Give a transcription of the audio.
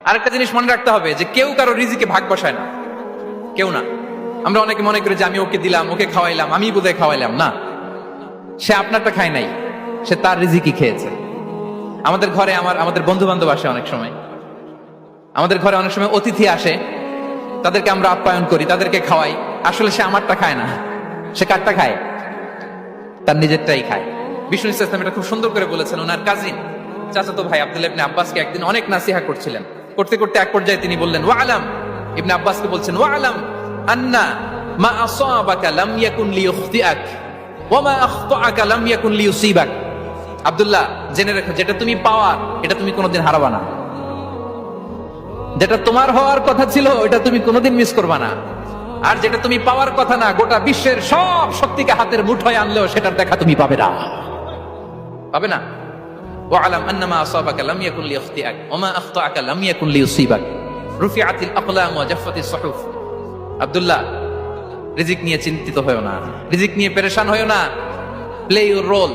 আরেকটা জিনিস মনে রাখতে হবে যে কেউ কারো রিজিকে ভাগ বসায় না, কেউ না। আমরা অনেকে মনে করি যে আমি ওকে দিলাম, ওকে খাওয়াইলাম, আমি বোধহয় খাওয়াইলাম। না, সে আপনারটা খায় নাই, সে তার রিজিকই খেয়েছে। আমাদের ঘরে আমাদের বন্ধু বান্ধব আসে অনেক সময়, আমাদের ঘরে অনেক সময় অতিথি আসে, তাদেরকে আমরা আপ্যায়ন করি, তাদেরকে খাওয়াই। আসলে সে আমারটা খায় না, সে কারটা খায়? তার নিজেরটাই খায়। বিষ্ণু ইসলাম এটা খুব সুন্দর করে বলেছেন। ওনার কাজিন চাচাতো ভাই আব্দুল্লাহ ইবনে আব্বাসকে একদিন অনেক নাসিহা করছিলেন। করতে করতে এক পর্যায়ে তিনি বললেন, ওয়া আলাম, ইবনে আব্বাসকে বলছেন, ওয়া আলাম আন্না মা আসাবাকা লাম ইয়াকুন লিইখতিআক ওয়া মা আখতাআকা লাম ইয়াকুন লিইউসিবাক। আব্দুল্লাহ, জেনে রেখো, যেটা তুমি পাওয়ার এটা তুমি কোনোদিন হারাবা না। যেটা তোমার হওয়ার কথা ছিল ওটা তুমি কোনোদিন মিস করবা না। আর যেটা তুমি পাওয়ার কথা না, গোটা বিশ্বের সব শক্তিকে হাতের মুঠোয় আনলেও সেটার দেখা তুমি পাবে না, পাবে না। ওয়ালাম আন্নামা আসাবাকা লাম ইয়াকুন লিইখতিআক ওয়া মা আখতাআকা লাম ইয়াকুন লিইউসিবাক রুফিআতিল আকলাম ওয়া জাফফাতিস সুহুফ। আব্দুল্লাহ, রিজিক নিয়ে চিন্তিত হয়ো না, রিজিক নিয়ে পেরেশান হয়ো না। Play your role.